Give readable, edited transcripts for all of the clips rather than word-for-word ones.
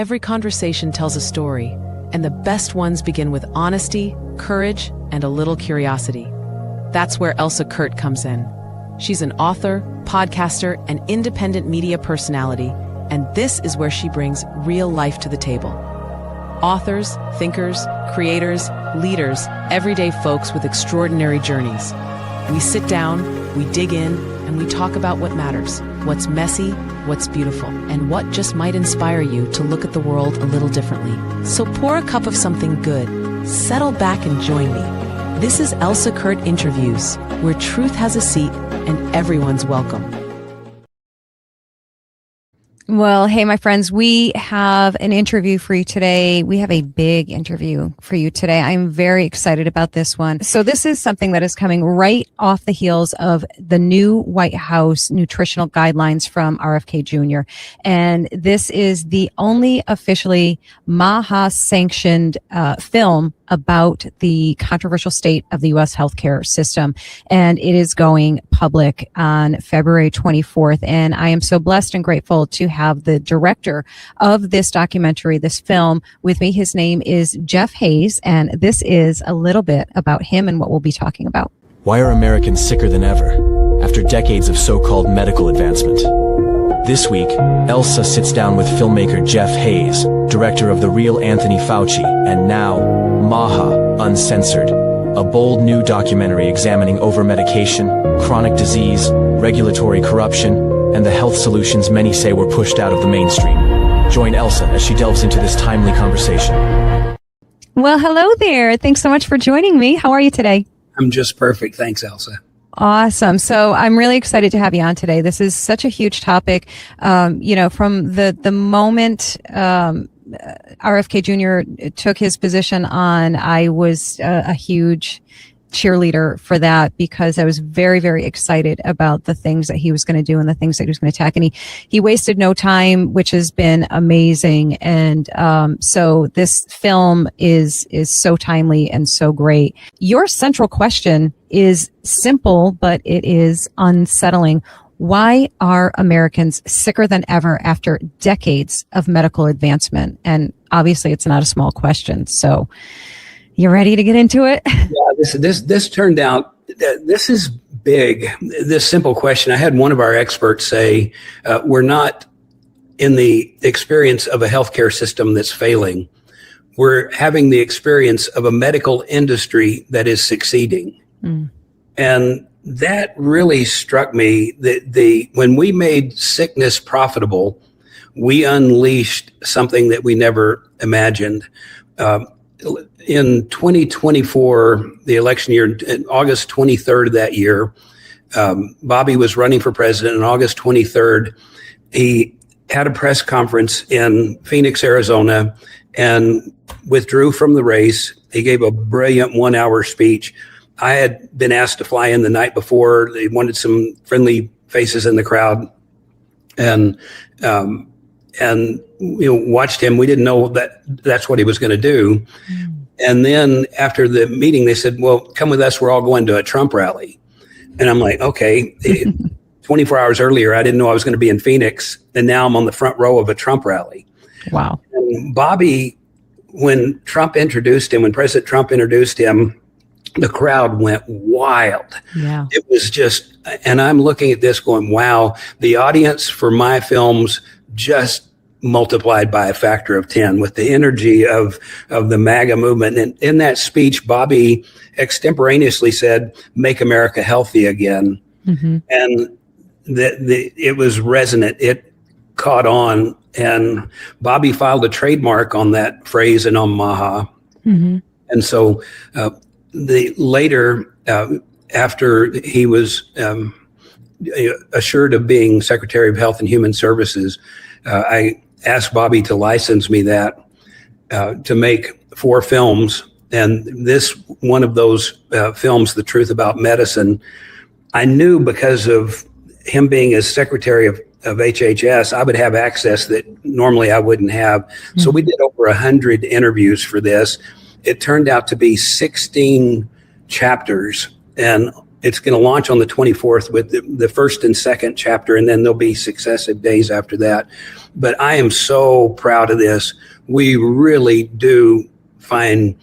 every conversation tells a story, and the best ones begin with honesty, courage, and a little curiosity. That's where Elsa Kurt comes in. She's an author, podcaster, and independent media personality, and this is where she brings real life to the table. Authors, thinkers, creators, leaders, everyday folks with extraordinary journeys. We sit down, we dig in, and we talk about what matters, what's messy, what's beautiful, and what just might inspire you to look at the world a little differently. So pour a cup of something good, settle back and join me. This is Elsa Kurt Interviews, where truth has a seat and everyone's welcome. Well, hey, my friends, we have an interview for you today. We have a big interview for you today. I'm very excited about this one. So this is something that is coming right off the heels of the new White House nutritional guidelines from RFK Jr. And this is the only officially MAHA sanctioned film about the controversial state of the U.S. healthcare system. And it is going public on February 24th. And I am so blessed and grateful to have the director of this documentary, this film, with me. His name is Jeff Hayes, and this is a little bit about him and what we'll be talking about. Why are Americans sicker than ever after decades of so-called medical advancement? This week, Elsa sits down with filmmaker Jeff Hayes, director of The Real Anthony Fauci, and now MAHA Uncensored, a bold new documentary examining overmedication, chronic disease, regulatory corruption, and the health solutions many say were pushed out of the mainstream. Join Elsa as she delves into this timely conversation. Well, hello there. Thanks so much for joining me. How are you today? I'm just perfect. Thanks, Elsa. Awesome. So I'm really excited to have you on today. This is such a huge topic. From the moment RFK Jr. took his position on, I was a huge cheerleader for that because I was very, very excited about the things that he was going to do and the things that he was going to attack. And he wasted no time, which has been amazing. And so this film is so timely and so great. Your central question is simple, but it is unsettling. Why are Americans sicker than ever after decades of medical advancement? And obviously it's not a small question. So you ready to get into it? Yeah, this turned out, this is big. This simple question. I had one of our experts say, we're not in the experience of a healthcare system that's failing. We're having the experience of a medical industry that is succeeding. Mm. And that really struck me. When we made sickness profitable, we unleashed something that we never imagined. In 2024, the election year, August 23rd of that year, Bobby was running for president. On August 23rd, he had a press conference in Phoenix, Arizona, and withdrew from the race. He gave a brilliant 1-hour speech. I had been asked to fly in the night before. They wanted some friendly faces in the crowd, and watched him. We didn't know that that's what he was going to do. Mm. And then after the meeting, they said, well, come with us. We're all going to a Trump rally. And I'm like, okay. 24 hours earlier, I didn't know I was going to be in Phoenix. And now I'm on the front row of a Trump rally. Wow. And Bobby, when President Trump introduced him, the crowd went wild. Yeah. It was just, and I'm looking at this going, wow, the audience for my films just multiplied by a factor of 10 with the energy of the MAGA movement. And in that speech, Bobby extemporaneously said, make America healthy again. Mm-hmm. And it was resonant. It caught on. And Bobby filed a trademark on that phrase and on MAHA. Mm-hmm. And so later, after he was assured of being Secretary of Health and Human Services, I asked Bobby to license me that to make 4 films. And this one of those films, The Truth About Medicine, I knew because of him being as Secretary of HHS, I would have access that normally I wouldn't have. Mm-hmm. So we did over 100 interviews for this. It turned out to be 16 chapters, and It's going to launch on the 24th with the first and second chapter, and then there'll be successive days after that. But I am so proud of this. We really do find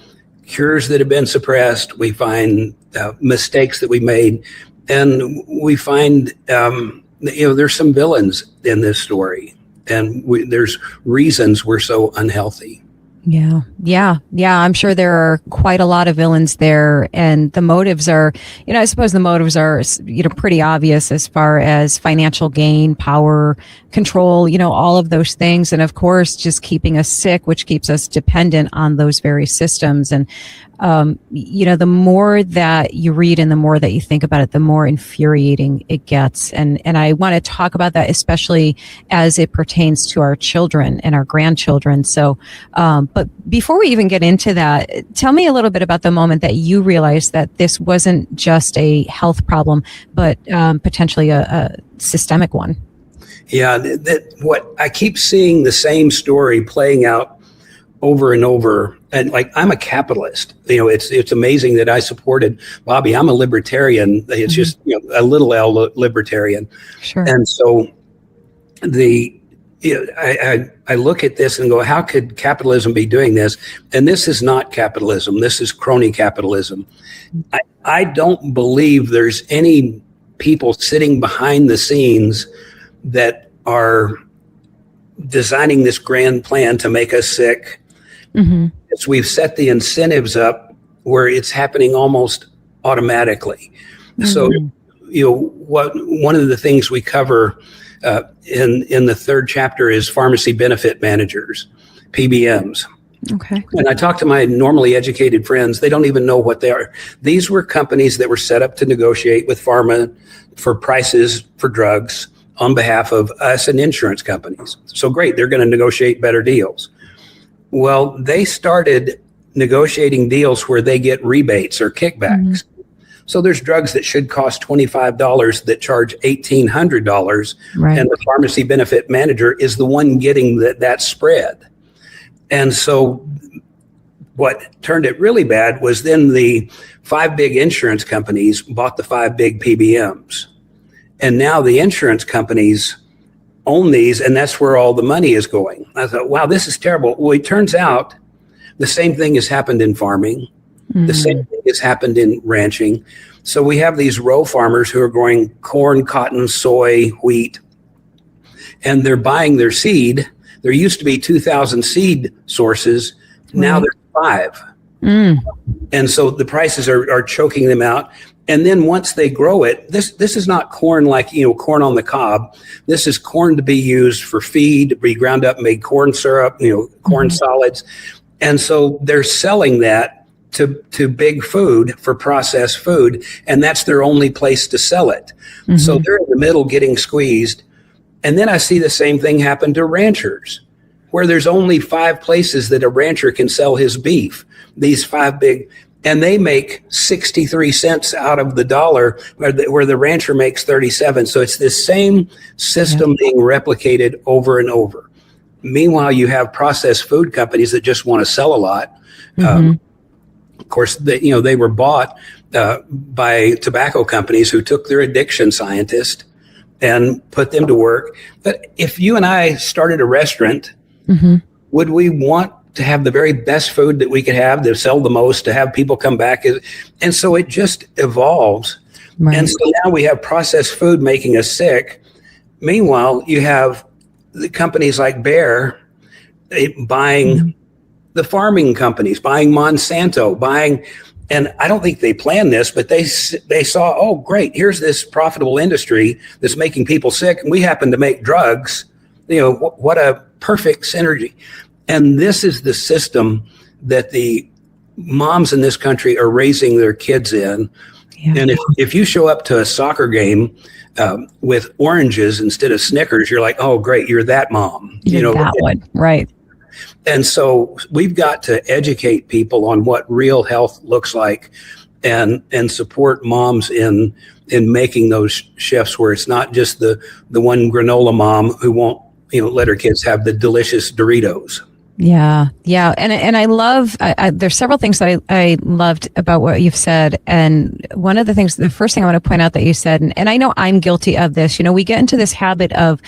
cures that have been suppressed. We find mistakes that we made, and we find there's some villains in this story, and there's reasons we're so unhealthy. Yeah. I'm sure there are quite a lot of villains there, and the motives are, I suppose the motives are, pretty obvious as far as financial gain, power, control, all of those things. And of course, just keeping us sick, which keeps us dependent on those very systems. And, the more that you read and the more that you think about it, the more infuriating it gets. And I want to talk about that, especially as it pertains to our children and our grandchildren. So, but before we even get into that, tell me a little bit about the moment that you realized that this wasn't just a health problem, but potentially a systemic one. Yeah, what I keep seeing the same story playing out over and over. And like, I'm a capitalist. It's amazing that I supported Bobby. I'm a libertarian. It's just a little L libertarian. Sure. And so I look at this and go, how could capitalism be doing this? And this is not capitalism. This is crony capitalism. I don't believe there's any people sitting behind the scenes that are designing this grand plan to make us sick. As we've set the incentives up where it's happening almost automatically. So, one of the things we cover in the third chapter is pharmacy benefit managers, PBMs. Okay. And I talk to my normally educated friends. They don't even know what they are. These were companies that were set up to negotiate with pharma for prices for drugs on behalf of us and insurance companies. So great, they're going to negotiate better deals. Well, they started negotiating deals where they get rebates or kickbacks. So there's drugs that should cost $25 that charge $1,800, and the pharmacy benefit manager is the one getting that spread. And so what turned it really bad was then the 5 big insurance companies bought the 5 big PBMs. And now the insurance companies own these, and that's where all the money is going. I thought, wow, this is terrible. Well, it turns out the same thing has happened in farming. The same thing has happened in ranching. So we have these row farmers who are growing corn, cotton, soy, wheat, and they're buying their seed. There used to be 2,000 seed sources. Now there's 5. And so the prices are choking them out. And then once they grow it, this is not corn like, corn on the cob. This is corn to be used for feed, to be ground up, made corn syrup, corn solids. And so they're selling that to big food for processed food, and that's their only place to sell it. So they're in the middle getting squeezed. And then I see the same thing happen to ranchers, where there's only 5 places that a rancher can sell his beef, these 5 big, and they make 63 cents out of the dollar, where the rancher makes 37. So it's this same system being replicated over and over. Meanwhile, you have processed food companies that just want to sell a lot. Of course, they were bought by tobacco companies who took their addiction scientists and put them to work. But if you and I started a restaurant, would we want to have the very best food that we could have, to sell the most, to have people come back? And so it just evolves. And so now we have processed food making us sick. Meanwhile, you have the companies like Bayer buying the farming companies, buying Monsanto, and I don't think they planned this, but they saw, oh, great, here's this profitable industry that's making people sick, and we happen to make drugs. What a perfect synergy. And this is the system that the moms in this country are raising their kids in. And if you show up to a soccer game with oranges instead of Snickers, you're like, oh, great, you're that mom. That one, right. And so we've got to educate people on what real health looks like, and support moms in making those shifts where it's not just the one granola mom who won't let her kids have the delicious Doritos. Yeah. And I love, there's several things that I loved about what you've said. And one of the things, the first thing I want to point out that you said, and I know I'm guilty of this, we get into this habit of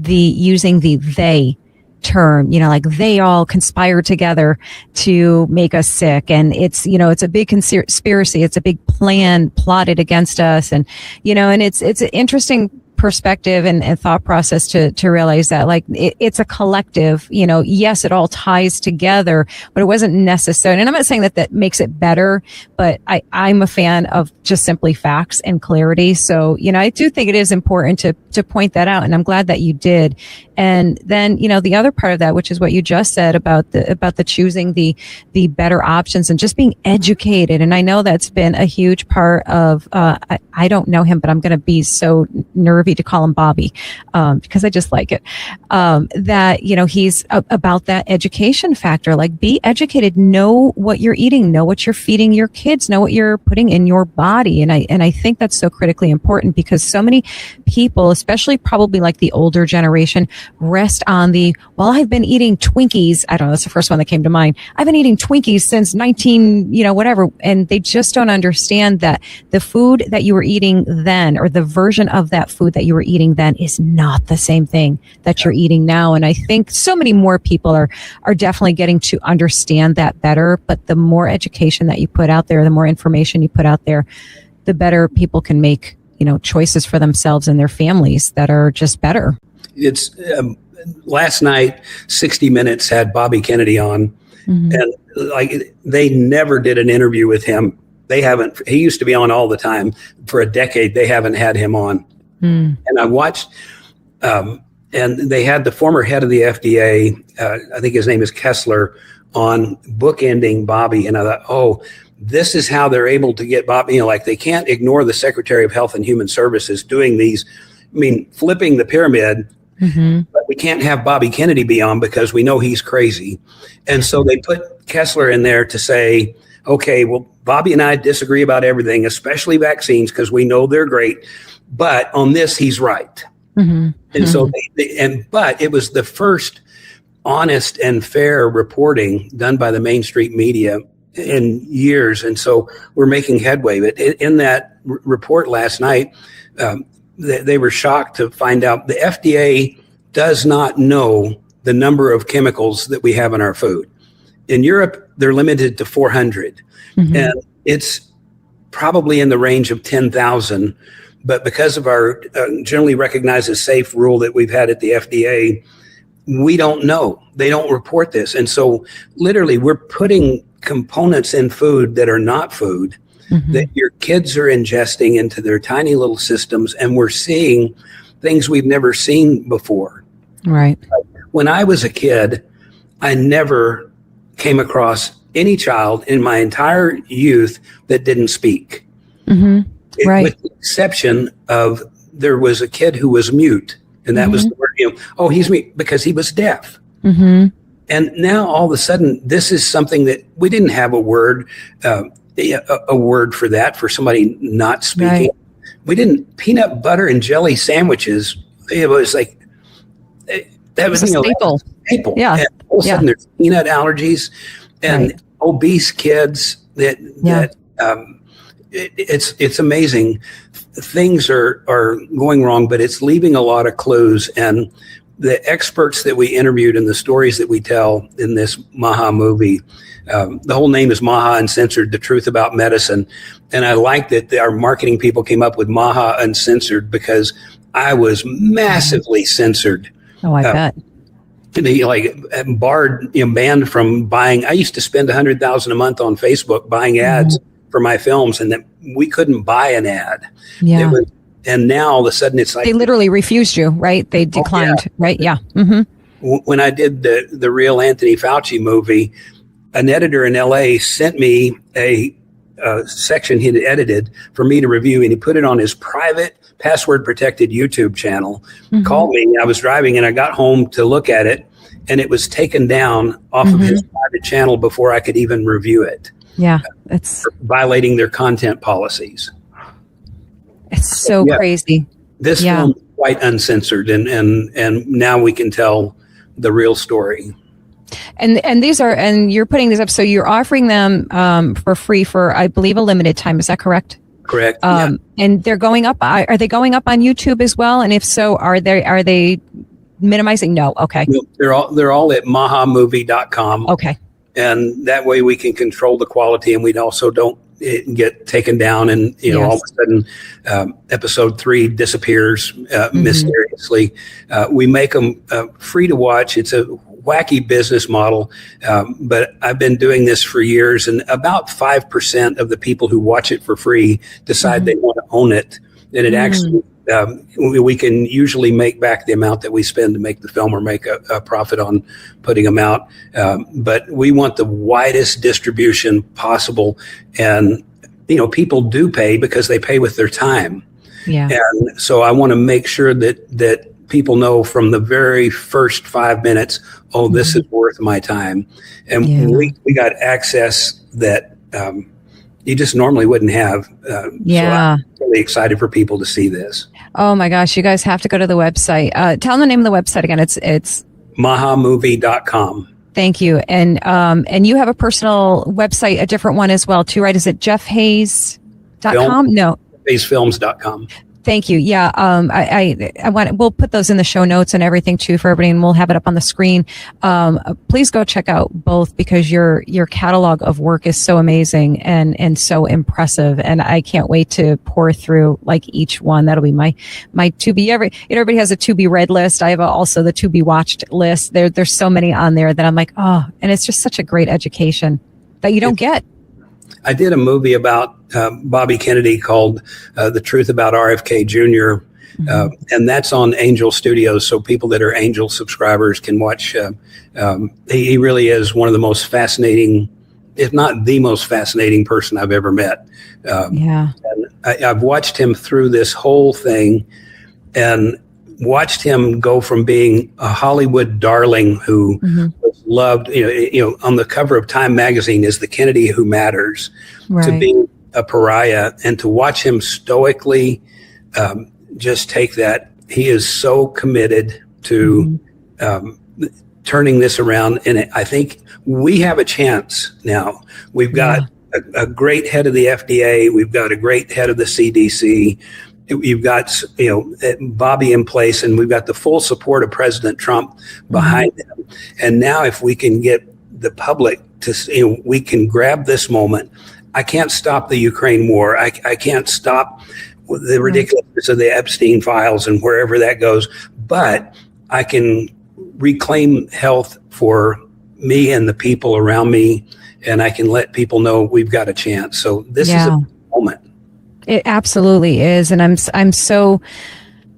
using the they term, like they all conspired together to make us sick. And it's, it's a big conspiracy. It's a big plan plotted against us. And, and it's an interesting perspective and thought process to realize that like it's a collective, yes, it all ties together, but it wasn't necessary. And I'm not saying that makes it better, but I'm a fan of just simply facts and clarity. So, I do think it is important to point that out. And I'm glad that you did. And then, the other part of that, which is what you just said about the choosing the better options and just being educated. And I know that's been a huge part of, I don't know him, but I'm going to be so nervy to call him Bobby, because I just like it. That, he's about that education factor, like be educated, know what you're eating, know what you're feeding your kids, know what you're putting in your body. And I think that's so critically important because so many people, especially probably like the older generation, rest on I've been eating Twinkies. I don't know. That's the first one that came to mind. I've been eating Twinkies since whatever. And they just don't understand that the food that you were eating then, or the version of that food that you were eating then, is not the same thing that you're eating now. And I think so many more people are definitely getting to understand that better. But the more education that you put out there, the more information you put out there, the better people can make, choices for themselves and their families that are just better. It's last night, 60 Minutes had Bobby Kennedy on, and like they never did an interview with him. He used to be on all the time. For a decade, they haven't had him on. And I watched, and they had the former head of the FDA, I think his name is Kessler, on bookending Bobby. And I thought, this is how they're able to get Bobby, like they can't ignore the Secretary of Health and Human Services doing these, flipping the pyramid. But we can't have Bobby Kennedy be on because we know he's crazy. And so they put Kessler in there to say, okay, well, Bobby and I disagree about everything, especially vaccines, because we know they're great. But on this, he's right. And so but it was the first honest and fair reporting done by the Main Street media in years. And so we're making headway. But in that report last night, they were shocked to find out the FDA does not know the number of chemicals that we have in our food. In Europe, they're limited to 400. And it's probably in the range of 10,000. But because of our generally recognized as safe rule that we've had at the FDA, we don't know. They don't report this. And so literally we're putting components in food that are not food that your kids are ingesting into their tiny little systems. And we're seeing things we've never seen before. Right. When I was a kid, I never came across any child in my entire youth that didn't speak. Right. With the exception of there was a kid who was mute. And that was the word, he's mute because he was deaf. And now all of a sudden, this is something that we didn't have a word for that, for somebody not speaking. Right. We didn't. Peanut butter and jelly sandwiches. It was like that was a staple. Yeah. And all of a sudden, there's peanut allergies and obese kids. It's amazing. Things are going wrong, but it's leaving a lot of clues. And the experts that we interviewed and the stories that we tell in this MAHA movie, the whole name is MAHA Uncensored, The Truth About Medicine. And I like that our marketing people came up with MAHA Uncensored because I was massively censored. Oh, I bet. Banned from buying. I used to spend $100,000 a month on Facebook buying ads for my films, and that we couldn't buy an ad. Yeah. And now all of a sudden it's like they literally refused you, right? They declined, right? Yeah. When I did the real Anthony Fauci movie, an editor in LA sent me a section he'd edited for me to review, and he put it on his private password protected YouTube channel. Called me. I was driving and I got home to look at it, and it was taken down off of his private channel before I could even review it. Yeah, it's violating their content policies. It's so crazy. This film is quite uncensored, and now we can tell the real story. And these are, and you're putting these up, so you're offering them for free for, I believe, a limited time. Is that correct? Correct. Yeah. And they're going up. Are they going up on YouTube as well? And if so, are they minimizing? No. Okay. No, they're all at mahamovie.com. Okay. And that way we can control the quality, and we also don't get taken down, and all of a sudden episode 3 disappears mysteriously. We make them free to watch. It's a wacky business model, but I've been doing this for years, and about 5% of the people who watch it for free decide they want to own it, and it actually we can usually make back the amount that we spend to make the film, or make a profit on putting them out. But we want the widest distribution possible. And, people do pay because they pay with their time. Yeah. And so I want to make sure that people know from the very first 5 minutes, this is worth my time. And we got access that you just normally wouldn't have. So I'm really excited for people to see this. Oh my gosh, you guys have to go to the website. Tell them the name of the website again. It's mahamovie.com. Thank you. And you have a personal website, a different one as well too, right? Is it jeffhayes.com? No. JeffHayesFilms.com. Thank you. Yeah. I want, we'll put those in the show notes and everything too for everybody, and we'll have it up on the screen. Please go check out both, because your catalog of work is so amazing and so impressive. And I can't wait to pour through like each one. That'll be my to be everybody has a to be read list. I have also the to be watched list. There's so many on there that I'm like, and it's just such a great education that you don't get. I did a movie about Bobby Kennedy called The Truth About RFK Jr., and that's on Angel Studios, so people that are Angel subscribers can watch. He really is one of the most fascinating, if not the most fascinating person I've ever met. And I've watched him through this whole thing, and watched him go from being a Hollywood darling who was loved, on the cover of Time magazine is the Kennedy who matters, to being a pariah, and to watch him stoically just take that. He is so committed to turning this around, and I think we have a chance now. We've got a great head of the FDA. We've got a great head of the CDC. You've got, Bobby in place, and we've got the full support of President Trump behind him. And now if we can get the public to, we can grab this moment. I can't stop the Ukraine war. I can't stop the ridiculousness of the Epstein files and wherever that goes, but I can reclaim health for me and the people around me, and I can let people know we've got a chance. So this is a moment. It absolutely is. And I'm so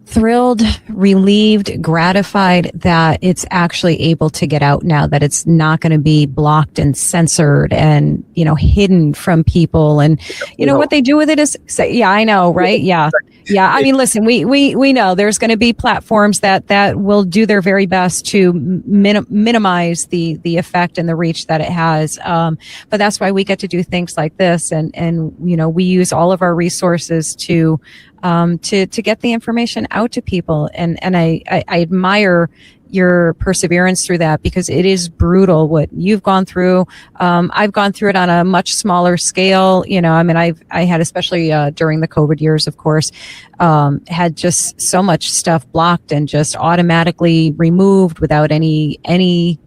thrilled, relieved, gratified that it's actually able to get out now, that it's not going to be blocked and censored and, hidden from people. And, what they do with it is say, I know, right? Yeah. Yeah. I mean, listen, we know there's going to be platforms that will do their very best to minimize the effect and the reach that it has. But that's why we get to do things like this. And we use all of our resources to get the information out to people. And I admire your perseverance through that, because it is brutal what you've gone through. I've gone through it on a much smaller scale. I had, especially during the COVID years, of course, had just so much stuff blocked and just automatically removed without any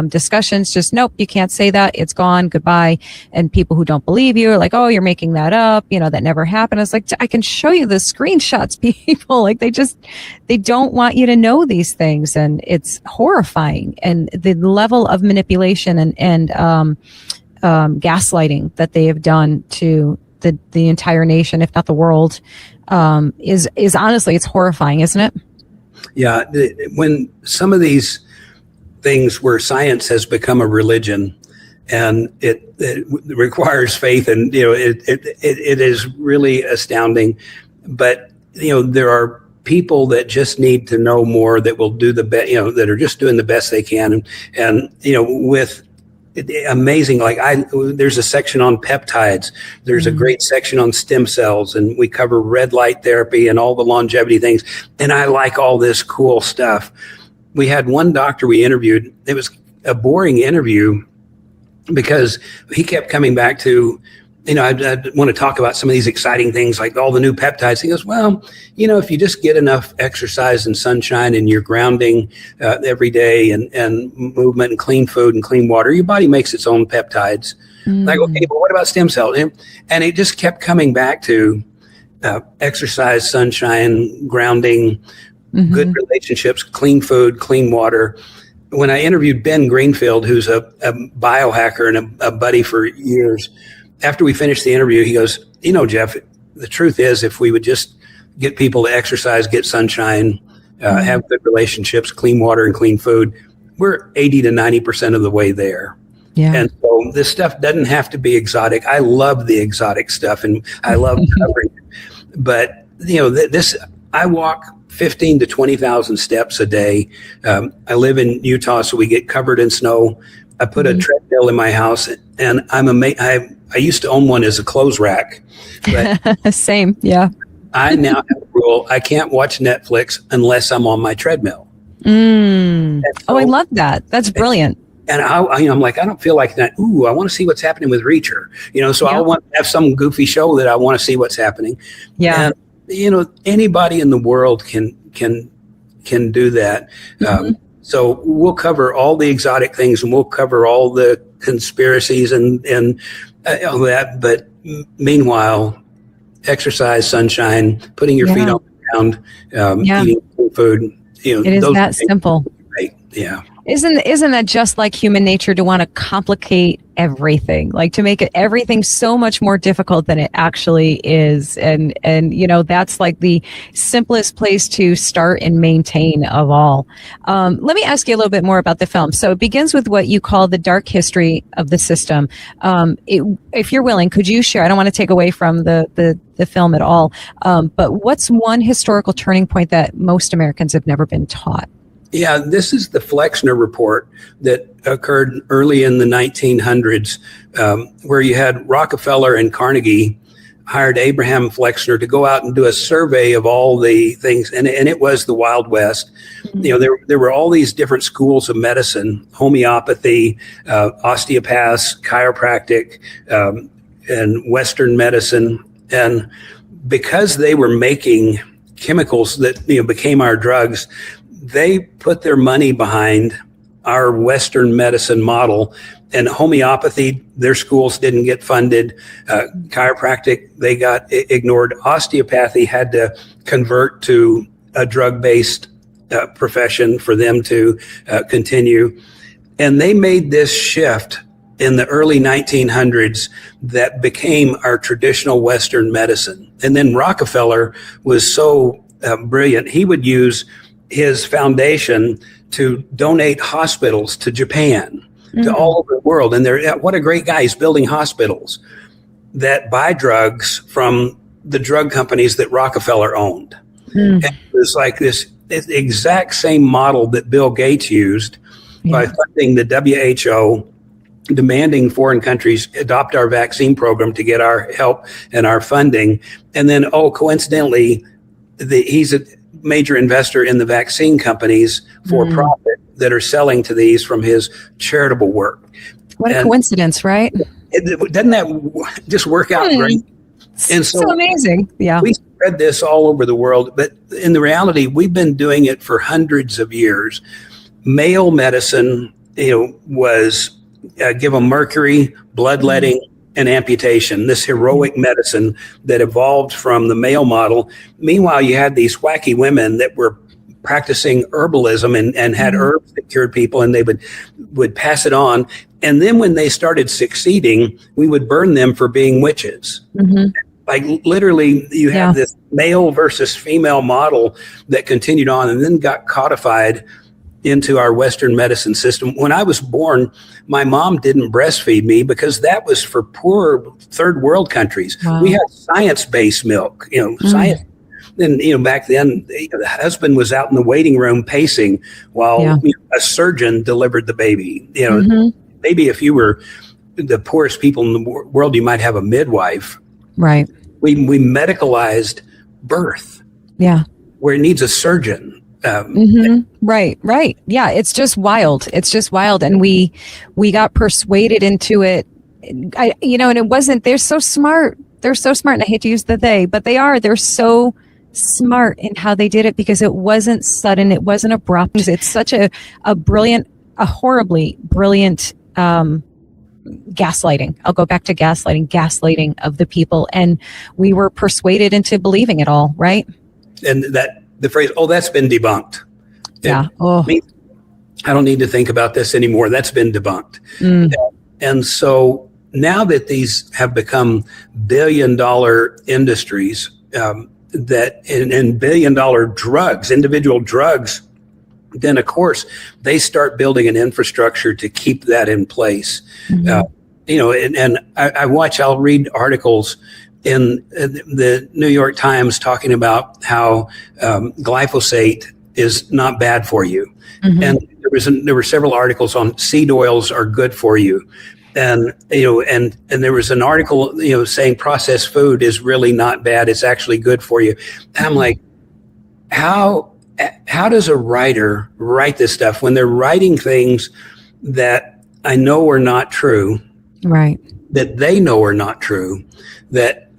discussions. Just, nope, you can't say that. It's gone. Goodbye. And people who don't believe you are like, oh, you're making that up. That never happened. I was like, I can show you the screenshots, people. Like they don't want you to know these things. And it's horrifying. And the level of manipulation and gaslighting that they have done to the entire nation, if not the world, is honestly, it's horrifying, isn't it? Yeah. When some of these things where science has become a religion, and it requires faith, and it is really astounding. But there are people that just need to know more, that will do the best, that are just doing the best they can, and with amazing, there's a section on peptides, there's a great section on stem cells, and we cover red light therapy and all the longevity things, and I like all this cool stuff. We had one doctor we interviewed. It was a boring interview because he kept coming back to, I want to talk about some of these exciting things like all the new peptides. He goes, well, if you just get enough exercise and sunshine and you're grounding every day and movement and clean food and clean water, your body makes its own peptides. Like, okay, but what about stem cells? And it just kept coming back to exercise, sunshine, grounding, good relationships, clean food, clean water. When I interviewed Ben Greenfield, who's a biohacker and a buddy for years, after we finished the interview, he goes, Jeff, the truth is if we would just get people to exercise, get sunshine, have good relationships, clean water and clean food, we're 80 to 90% of the way there. Yeah. And so this stuff doesn't have to be exotic. I love the exotic stuff and I love covering it. But, I walk 15 to 20,000 steps a day. I live in Utah, so we get covered in snow. I put a treadmill in my house, and I used to own one as a clothes rack. But Same, yeah. I now have a rule: I can't watch Netflix unless I'm on my treadmill. So, I love that. That's brilliant. And I'm like, I don't feel like that. Ooh, I want to see what's happening with Reacher. So I want to have some goofy show that I want to see what's happening. Yeah. And, anybody in the world can do that. So we'll cover all the exotic things and we'll cover all the conspiracies and all that. But meanwhile, exercise, sunshine, putting your feet on the ground, eating food. It is that simple. Right. Yeah. Isn't that just like human nature to want to complicate everything, like to make everything so much more difficult than it actually is? And that's like the simplest place to start and maintain of all. Let me ask you a little bit more about the film. So it begins with what you call the dark history of the system. If you're willing, could you share? I don't want to take away from the film at all, but what's one historical turning point that most Americans have never been taught? Yeah, this is the Flexner report that occurred early in the 1900s, where you had Rockefeller and Carnegie hired Abraham Flexner to go out and do a survey of all the things, and it was the Wild West. There were all these different schools of medicine: homeopathy, osteopaths, chiropractic, and Western medicine. And because they were making chemicals that became our drugs, they put their money behind our Western medicine model. And homeopathy, their schools didn't get funded. Chiropractic, they got ignored. Osteopathy had to convert to a drug-based profession for them to continue. And they made this shift in the early 1900s that became our traditional Western medicine. And then Rockefeller was so brilliant. He would use his foundation to donate hospitals to Japan, to all over the world. And what a great guy. He's building hospitals that buy drugs from the drug companies that Rockefeller owned. And it was like this exact same model that Bill Gates used by funding the WHO, demanding foreign countries adopt our vaccine program to get our help and our funding. And then, coincidentally, he's a major investor in the vaccine companies for profit that are selling to these from his charitable work. What a coincidence, right? Doesn't that just work out great? And so amazing. Yeah. We spread this all over the world, but in the reality, we've been doing it for hundreds of years. Male medicine, was give them mercury, bloodletting, and amputation, this heroic medicine that evolved from the male model. Meanwhile, you had these wacky women that were practicing herbalism and had herbs that cured people, and they would pass it on. And then when they started succeeding, we would burn them for being witches. Like literally, you have this male versus female model that continued on and then got codified into our Western medicine system. When I was born, my mom didn't breastfeed me because that was for poor third world countries. Wow. We had science-based milk, science. And, back then, the husband was out in the waiting room pacing while a surgeon delivered the baby. Maybe if you were the poorest people in the world, you might have a midwife. Right. We medicalized birth. Yeah. Where it needs a surgeon. Right. Yeah, it's just wild. And we got persuaded into it. And it wasn't, they're so smart. And I hate to use the they, but they're so smart in how they did it, because it wasn't sudden. It wasn't abrupt. It's such a horribly brilliant, gaslighting. I'll go back to gaslighting of the people. And we were persuaded into believing it all. Right. And the phrase, that's been debunked. Yeah. I don't need to think about this anymore. That's been debunked. And so now that these have become billion-dollar industries, and billion-dollar drugs, individual drugs, then of course they start building an infrastructure to keep that in place. And I'll read articles in the New York Times talking about how glyphosate is not bad for you. And there were several articles on seed oils are good for you. And there was an article, saying processed food is really not bad. It's actually good for you. And I'm like, how does a writer write this stuff when they're writing things that I know are not true, right? That they know are not true, that,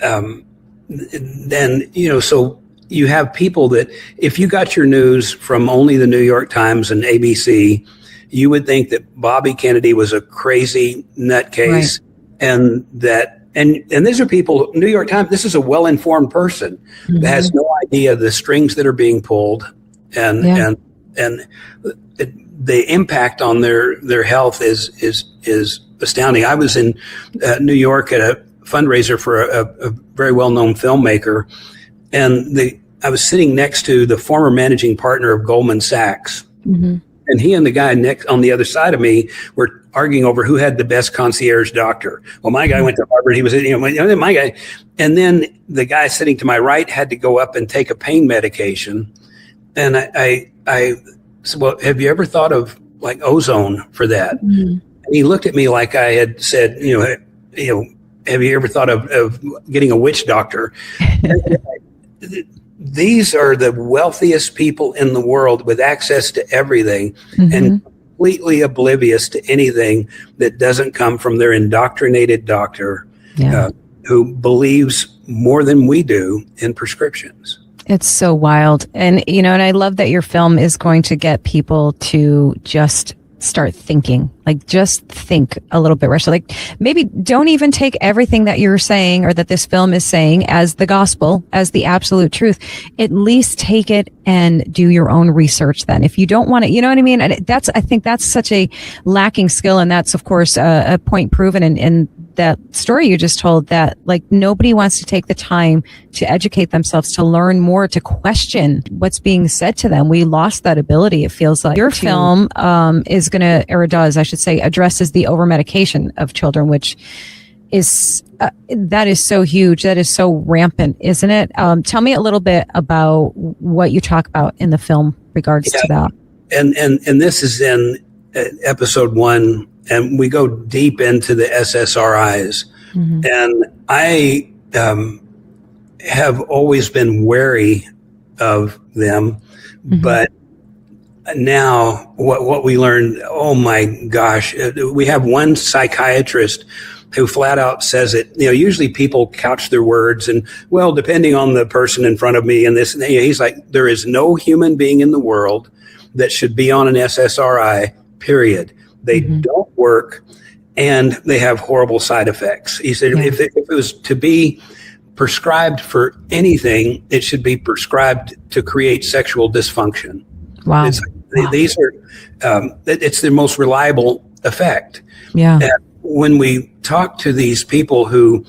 so you have people that if you got your news from only the New York Times and ABC, you would think that Bobby Kennedy was a crazy nutcase, and these are people, New York Times, this is a well-informed person that has no idea the strings that are being pulled and the impact on their health is astounding. I was in New York at a fundraiser for a very well-known filmmaker, and I was sitting next to the former managing partner of Goldman Sachs. And he and the guy next on the other side of me were arguing over who had the best concierge doctor. Well, my guy went to Harvard. He was, my guy. And then the guy sitting to my right had to go up and take a pain medication. And I said, well, have you ever thought of like ozone for that? And he looked at me like I had said, have you ever thought of getting a witch doctor? These are the wealthiest people in the world with access to everything and completely oblivious to anything that doesn't come from their indoctrinated doctor who believes more than we do in prescriptions. It's so wild. And, and I love that your film is going to get people to just start thinking, like just think a little bit rationally. Like maybe don't even take everything that you're saying or that this film is saying as the gospel, as the absolute truth. At least take it and do your own research then. If you don't want to, you know what I mean? And I think that's such a lacking skill. And that's of course a point proven in that story you just told, that like nobody wants to take the time to educate themselves, to learn more, to question what's being said to them. We lost that ability. It feels like your film is going to, or does, I should say, addresses the overmedication of children, which is that is so huge. That is so rampant, isn't it? Tell me a little bit about what you talk about in the film regards to that. And this is in episode 1. And we go deep into the SSRIs. And I have always been wary of them. But now what we learned, oh my gosh, we have one psychiatrist who flat out says it. Usually people couch their words and, well, depending on the person in front of me and this, and he's like, there is no human being in the world that should be on an SSRI, period. They don't work, and they have horrible side effects. He said, if it was to be prescribed for anything, it should be prescribed to create sexual dysfunction. Wow. These are, it's the most reliable effect. Yeah. And when we talk to these people who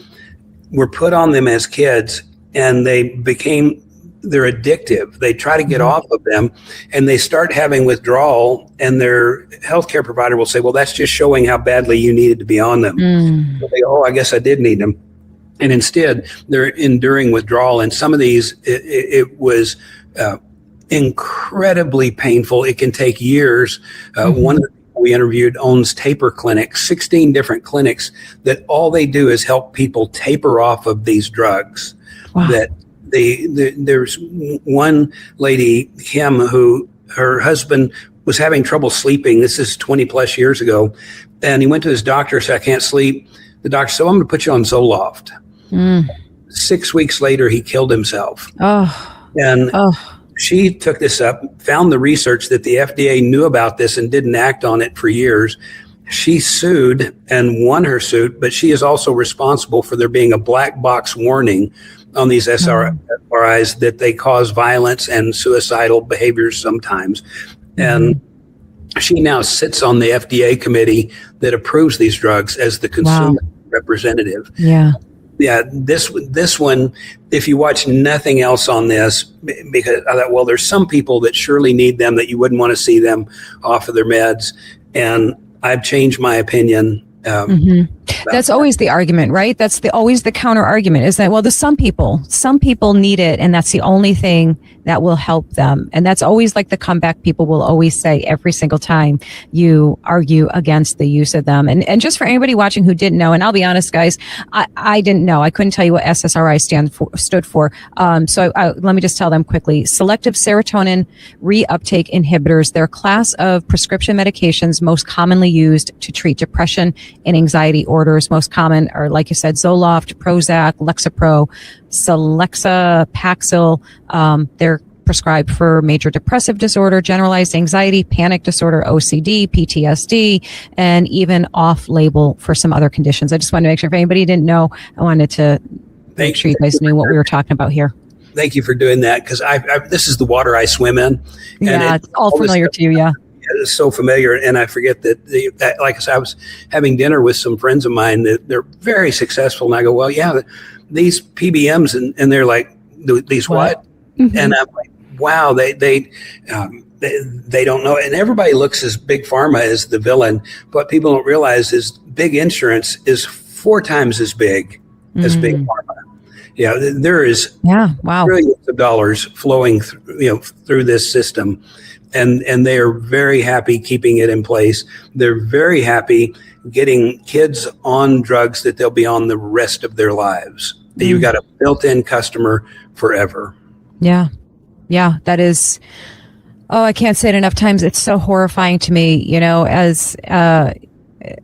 were put on them as kids and they're addictive. They try to get off of them and they start having withdrawal, and their healthcare provider will say, well, that's just showing how badly you needed to be on them. So they go, I guess I did need them. And instead they're enduring withdrawal. And some of these, it was incredibly painful. It can take years. One of the people we interviewed owns taper clinics, 16 different clinics that all they do is help people taper off of these drugs. Wow. That There's one lady, Kim, who her husband was having trouble sleeping. This is 20 plus years ago. And he went to his doctor, said, I can't sleep. The doctor said, I'm going to put you on Zoloft. 6 weeks later, he killed himself. And she took this up, found the research that the FDA knew about this and didn't act on it for years. She sued and won her suit, but she is also responsible for there being a black box warning on these SSRIs that they cause violence and suicidal behaviors sometimes. And she now sits on the FDA committee that approves these drugs as the consumer representative. Yeah. This one, if you watch nothing else on this, because I thought, well, there's some people that surely need them that you wouldn't want to see them off of their meds. And I've changed my opinion. That's always the argument, right? That's always the counter argument is that, well, some people need it. And that's the only thing that will help them. And that's always like the comeback people will always say every single time you argue against the use of them. And just for anybody watching who didn't know, and I'll be honest, guys, I didn't know. I couldn't tell you what SSRI stood for. So let me just tell them quickly. Selective serotonin reuptake inhibitors. They're a class of prescription medications most commonly used to treat depression and anxiety orders. Most common are, like you said, Zoloft, Prozac, Lexapro, Celexa, Paxil. They're prescribed for major depressive disorder, generalized anxiety, panic disorder, OCD, PTSD, and even off-label for some other conditions. I just wanted to make sure if anybody didn't know, I wanted to make sure you guys knew what we were talking about here. Thank you for doing that, because this is the water I swim in. And it's all familiar to you, yeah. It's so familiar, and I forget that like I said, I was having dinner with some friends of mine that they're very successful, and I go, well, yeah, these PBMs, and they're like, these what? And I'm like, wow, they don't know. And everybody looks as big pharma as the villain. What people don't realize is big insurance is 4 times as big as big pharma. Yeah, there is trillions of dollars flowing through this system. And they are very happy keeping it in place. They're very happy getting kids on drugs that they'll be on the rest of their lives. You've got a built-in customer forever. Yeah. Yeah, that is, I can't say it enough times. It's so horrifying to me, as,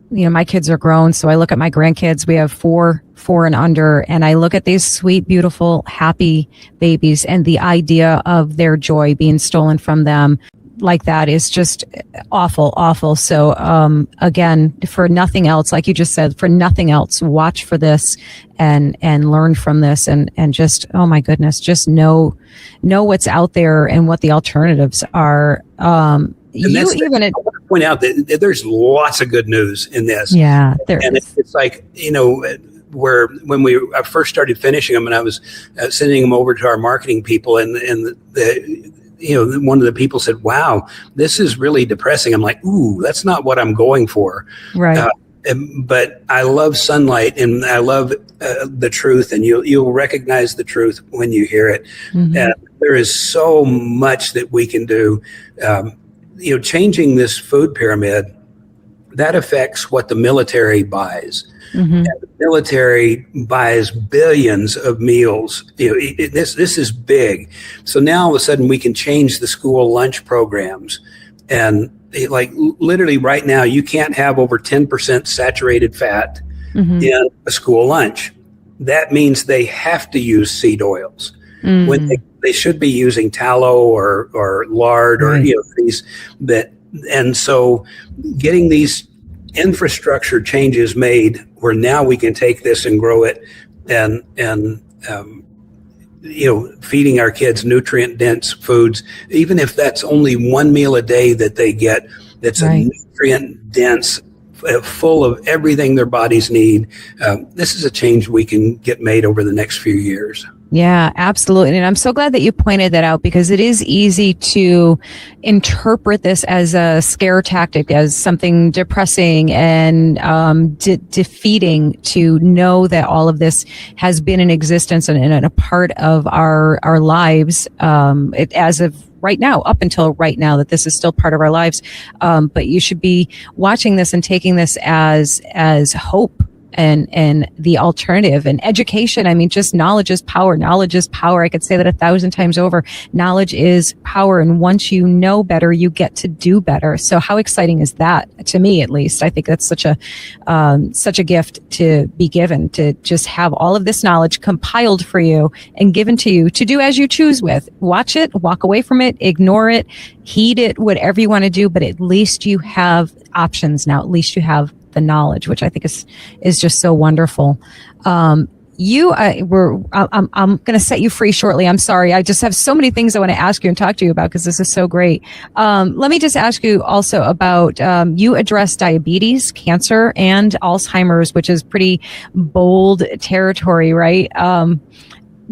my kids are grown. So I look at my grandkids. We have 4 and under, and I look at these sweet, beautiful, happy babies, and the idea of their joy being stolen from them like that is just awful. So, again, for nothing else, like you just said, for nothing else, watch for this and learn from this and just, oh my goodness, just know what's out there and what the alternatives are. I want to point out that there's lots of good news in this. Yeah. It's like, where when I first started finishing them, and I was sending them over to our marketing people, and one of the people said, wow, this is really depressing. I'm like, ooh, that's not what I'm going for. Right. But I love sunlight, and I love the truth, and you'll recognize the truth when you hear it. And there is so much that we can do. Changing this food pyramid, that affects what the military buys. And the military buys billions of meals. This is big. So now all of a sudden we can change the school lunch programs. And literally right now, you can't have over 10% saturated fat in a school lunch. That means they have to use seed oils when they should be using tallow or lard or these that. And so getting these infrastructure changes made where now we can take this and grow it and feeding our kids nutrient dense foods, even if that's only 1 meal a day that they get, that's a nutrient dense, full of everything their bodies need. This is a change we can get made over the next few years. Yeah, absolutely. And I'm so glad that you pointed that out, because it is easy to interpret this as a scare tactic, as something depressing and defeating, to know that all of this has been in existence and a part of our lives as of right now, up until right now, that this is still part of our lives. But you should be watching this and taking this as hope and the alternative and education. I mean, just knowledge is power. Knowledge is power. I could say that 1,000 times over. Knowledge is power. And once you know better, you get to do better. So how exciting is that? To me, at least, I think that's such a gift to be given, to just have all of this knowledge compiled for you and given to you to do as you choose with. Watch it, walk away from it, ignore it, heed it, whatever you want to do. But at least you have options now. At least you have the knowledge, which I think is just so wonderful. I'm going to set you free shortly. I'm sorry. I just have so many things I want to ask you and talk to you about because this is so great. Let me just ask you also about, you address diabetes, cancer, and Alzheimer's, which is pretty bold territory, right?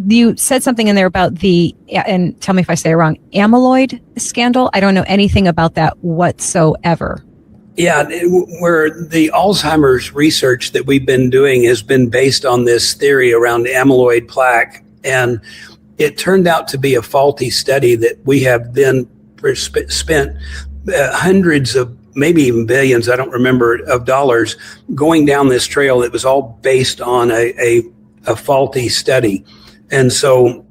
You said something in there about and tell me if I say it wrong, amyloid scandal. I don't know anything about that whatsoever. Yeah, where the Alzheimer's research that we've been doing has been based on this theory around amyloid plaque. And it turned out to be a faulty study that we have then spent hundreds of, maybe even billions, I don't remember, of dollars going down this trail that was all based on a faulty study. And so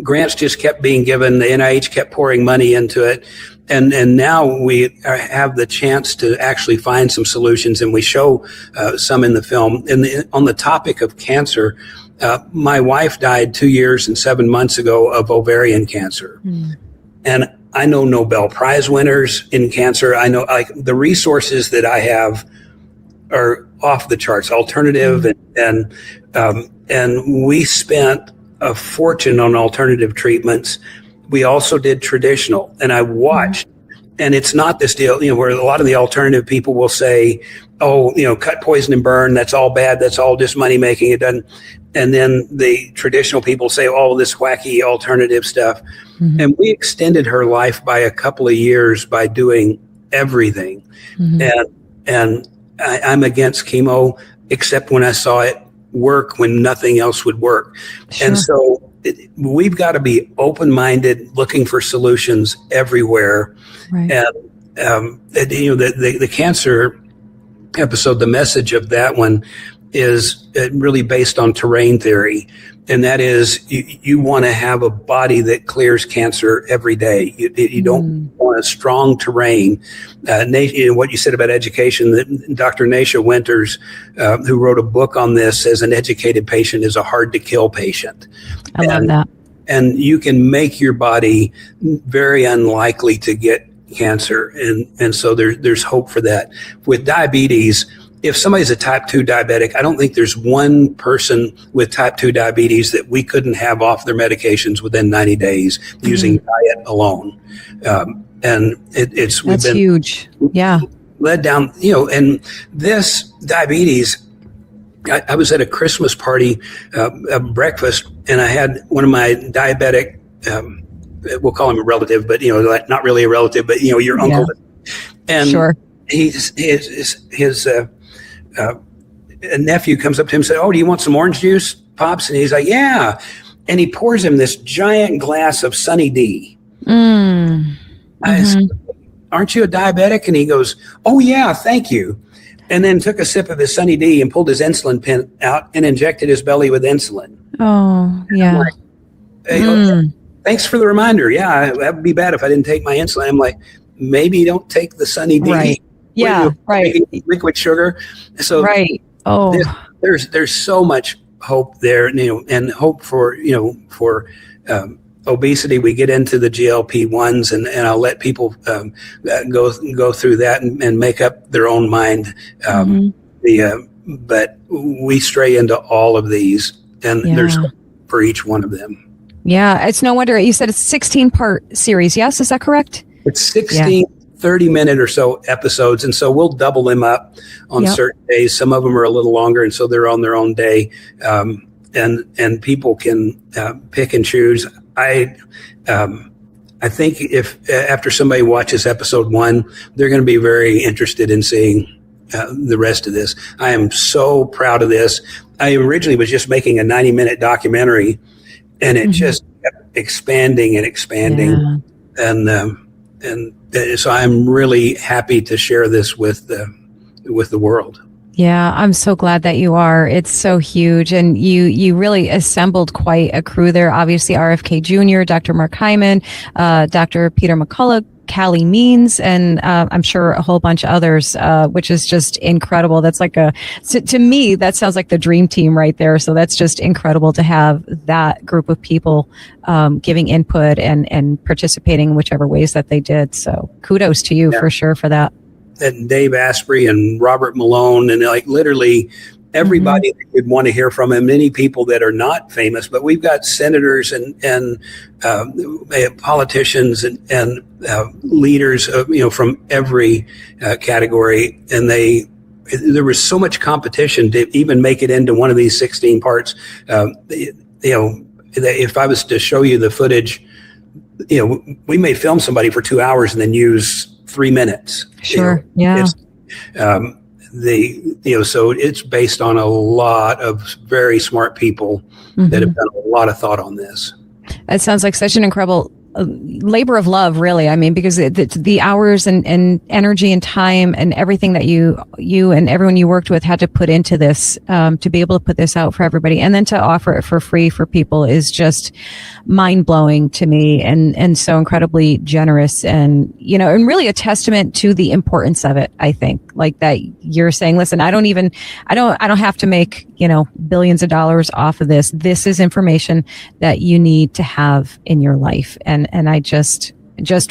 grants just kept being given. The NIH kept pouring money into it. And now we have the chance to actually find some solutions, and we show some in the film. And on the topic of cancer, my wife died 2 years and 7 months ago of ovarian cancer. And I know Nobel Prize winners in cancer. I know the resources that I have are off the charts, alternative. And we spent a fortune on alternative treatments. We also did traditional, and I watched, and it's not this deal, where a lot of the alternative people will say, oh, cut, poison, and burn. That's all bad. That's all just money making. It doesn't. And then the traditional people say, oh, this wacky alternative stuff. And we extended her life by a couple of years by doing everything. And I'm against chemo, except when I saw it work when nothing else would work. Sure. And so we've got to be open-minded, looking for solutions everywhere. Right. And the cancer episode, the message of that one is really based on terrain theory, and that is you want to have a body that clears cancer every day. You don't want a strong terrain. What you said about education, that Dr. Nasha Winters, who wrote a book on this, says an educated patient is a hard-to-kill patient. I love that. And you can make your body very unlikely to get cancer, and so there's hope for that. With diabetes, if somebody's a type 2 diabetic, I don't think there's one person with type 2 diabetes that we couldn't have off their medications within 90 days using diet alone. And it's that's huge. Yeah. Led down, and this diabetes, I was at a Christmas party, a breakfast, and I had one of my diabetic, we'll call him a relative, but, not really a relative, but, your uncle. And sure. His a nephew comes up to him and said, oh, do you want some orange juice, Pops? And he's like, yeah. And he pours him this giant glass of Sunny D. I said, aren't you a diabetic? And he goes, oh, yeah, thank you. And then took a sip of his Sunny D and pulled his insulin pen out and injected his belly with insulin. Oh, yeah. Like, hey, thanks for the reminder. Yeah, that would be bad if I didn't take my insulin. I'm like, maybe don't take the Sunny D. Right. Yeah, right. Liquid sugar. So right. Oh, there's so much hope there, and hope for obesity. We get into the GLP-1s, and I'll let people go through that and make up their own mind. But we stray into all of these, and there's hope for each one of them. Yeah, it's no wonder. You said it's a 16-part series. Yes, is that correct? It's 16. 30-minute or so episodes, and so we'll double them up on certain days. Some of them are a little longer, and so they're on their own day, and people can pick and choose. I think if after somebody watches episode 1, they're going to be very interested in seeing the rest of this. I am so proud of this. I originally was just making a 90-minute documentary, and it just kept expanding and expanding, and so I'm really happy to share this with the world. Yeah, I'm so glad that you are. It's so huge. And you really assembled quite a crew there. Obviously, RFK Jr., Dr. Mark Hyman, Dr. Peter McCullough, Callie Means, and I'm sure a whole bunch of others, which is just incredible. That's like to me, that sounds like the dream team right there. So that's just incredible to have that group of people giving input and participating in whichever ways that they did. So kudos to you for sure for that. And Dave Asprey and Robert Malone, and like literally everybody that you'd want to hear from, and many people that are not famous, but we've got senators and politicians and leaders, from every category, and there was so much competition to even make it into one of these 16 parts. If I was to show you the footage, we may film somebody for 2 hours and then use 3 minutes. Sure. Yeah. So it's based on a lot of very smart people that have done a lot of thought on this. It sounds like such an incredible labor of love, really. I mean, because the hours and energy and time and everything that you and everyone you worked with had to put into this, to be able to put this out for everybody and then to offer it for free for people is just mind blowing to me and so incredibly generous and really a testament to the importance of it. I think like that you're saying, listen, I don't have to make, billions of dollars off of this. This is information that you need to have in your life. And I just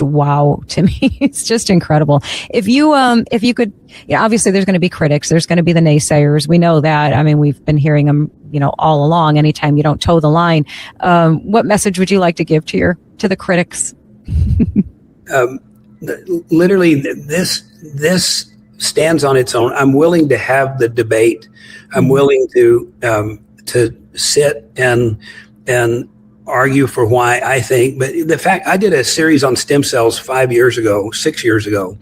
wow to me. It's just incredible. If you could, obviously there's going to be critics. There's going to be the naysayers. We know that. I mean, we've been hearing them, all along. Anytime you don't toe the line, what message would you like to give to the critics? Literally, this stands on its own. I'm willing to have the debate. I'm willing to sit and argue for why I think, but the fact I did a series on stem cells 6 years ago,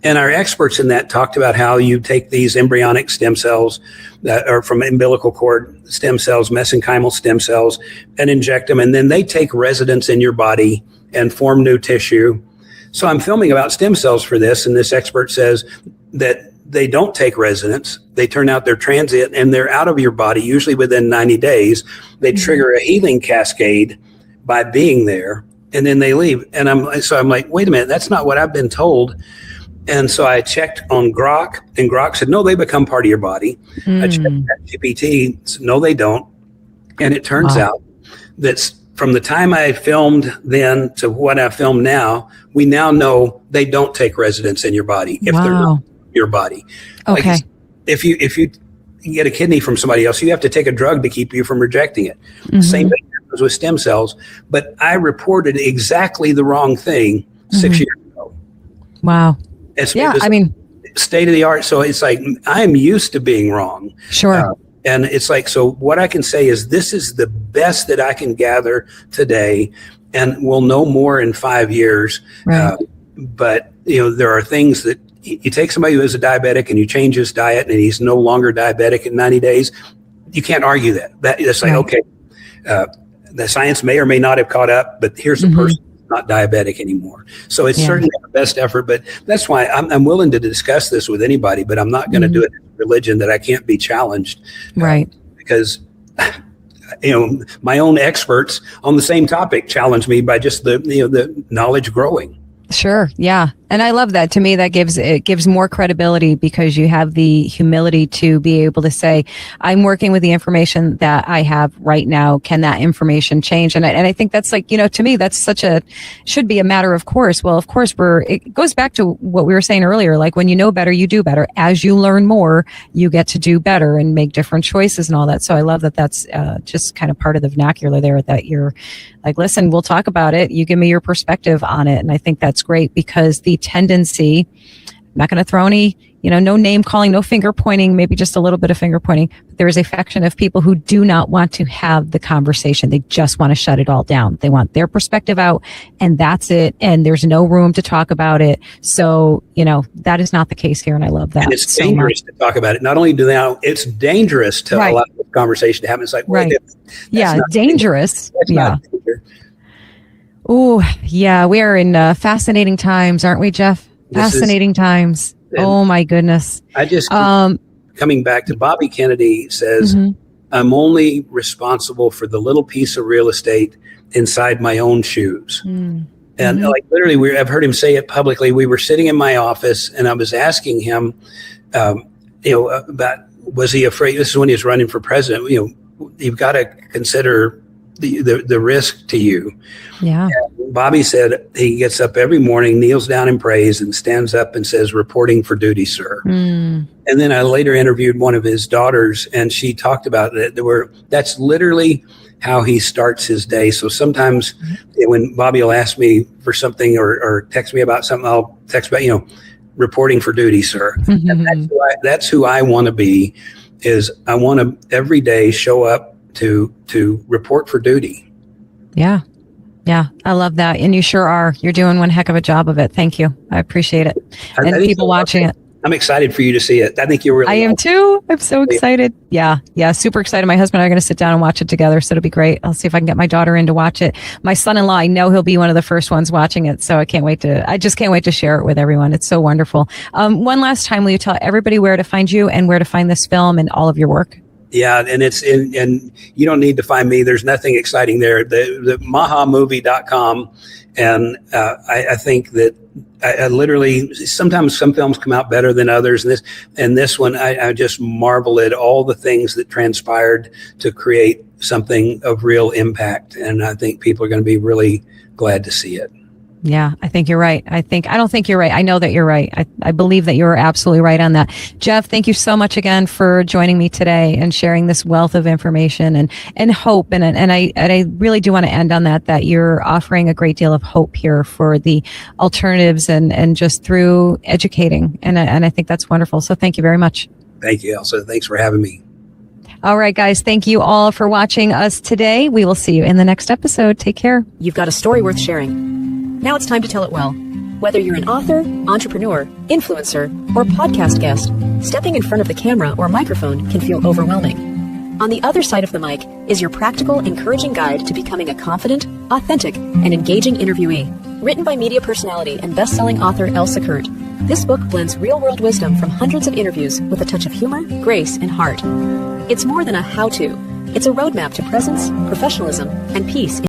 and our experts in that talked about how you take these embryonic stem cells that are from umbilical cord stem cells, mesenchymal stem cells, and inject them, and then they take residence in your body and form new tissue. So I'm filming about stem cells for this, and this expert says that they don't take residence. They turn out they're transient and they're out of your body, usually within 90 days. They trigger a healing cascade by being there, and then they leave. And I'm like, wait a minute, that's not what I've been told. And so I checked on Grok, and Grok said, no, they become part of your body. I checked GPT, said, no, they don't. And it turns out that from the time I filmed then to what I film now, we now know they don't take residence in your body if they're not your body. Okay. Like if you get a kidney from somebody else, you have to take a drug to keep you from rejecting it. Same thing happens with stem cells. But I reported exactly the wrong thing 6 years ago. Wow. I mean, state of the art. So it's like, I'm used to being wrong. Sure. And it's like, so what I can say is this is the best that I can gather today, and we'll know more in 5 years. Right. But, there are things that you take somebody who is a diabetic and you change his diet and he's no longer diabetic in 90 days. You can't argue that. It's like, okay, the science may or may not have caught up, but here's a person who's not diabetic anymore. So it's certainly our best effort, but that's why I'm willing to discuss this with anybody, but I'm not going to do it in a religion that I can't be challenged. Right. Because, my own experts on the same topic challenge me by just the knowledge growing. Sure. Yeah. And I love that. To me, that gives more credibility because you have the humility to be able to say, I'm working with the information that I have right now. Can that information change? And I think that's like, to me, that's should be a matter of course. Well, of course, it goes back to what we were saying earlier. Like when you know better, you do better. As you learn more, you get to do better and make different choices and all that. So I love that that's just kind of part of the vernacular there, that you're like, listen, we'll talk about it. You give me your perspective on it. And I think that's great because the tendency, I'm not going to throw any, no name calling, no finger pointing, maybe just a little bit of finger pointing. But there is a faction of people who do not want to have the conversation. They just want to shut it all down. They want their perspective out and that's it. And there's no room to talk about it. So, that is not the case here. And I love that. And it's dangerous to talk about it. Not only do they know, it's dangerous to allow the conversation to happen. It's like, dangerous. Not danger. Oh, yeah. We are in fascinating times, aren't we, Jeff? Fascinating times. Oh my goodness. I just coming back to Bobby Kennedy says, I'm only responsible for the little piece of real estate inside my own shoes. And like literally, I've heard him say it publicly. We were sitting in my office and I was asking him, about, was he afraid? This is when he was running for president. You've got to consider the risk to you. Yeah. And Bobby said he gets up every morning, kneels down and prays, and stands up and says, "Reporting for duty, sir." And then I later interviewed one of his daughters, and she talked about it. That's literally how he starts his day. So sometimes when Bobby will ask me for something or text me about something, I'll text about, reporting for duty, sir. And that's who I want to be. Is I want to every day show up to report for duty. Yeah. Yeah, I love that. And you sure are. You're doing one heck of a job of it. Thank you. I appreciate it. And people watching it. I'm excited for you to see it. I think you're really. I am too. I'm so excited. Yeah, super excited. My husband and I are going to sit down and watch it together, so it'll be great. I'll see if I can get my daughter in to watch it. My son-in-law, I know he'll be one of the first ones watching it, so I just can't wait to share it with everyone. It's so wonderful. One last time, will you tell everybody where to find you and where to find this film and all of your work? Yeah, and and you don't need to find me. There's nothing exciting there. The mahamovie.com, and I think that I literally, sometimes some films come out better than others, and this one I just marvel at all the things that transpired to create something of real impact, and I think people are going to be really glad to see it. Yeah, I think you're right. I don't think you're right. I know that you're right. I believe that you're absolutely right on that. Jeff, thank you so much again for joining me today and sharing this wealth of information and hope. And I really do want to end on that you're offering a great deal of hope here for the alternatives and just through educating. And I think that's wonderful. So thank you very much. Thank you, Elsa. Thanks for having me. All right, guys. Thank you all for watching us today. We will see you in the next episode. Take care. You've got a story worth sharing. Now it's time to tell it well. Whether you're an author, entrepreneur, influencer, or podcast guest, stepping in front of the camera or microphone can feel overwhelming. On the other side of the mic is your practical, encouraging guide to becoming a confident, authentic, and engaging interviewee. Written by media personality and best-selling author Elsa Kurt, this book blends real-world wisdom from hundreds of interviews with a touch of humor, grace, and heart. It's more than a how-to. It's a roadmap to presence, professionalism, and peace.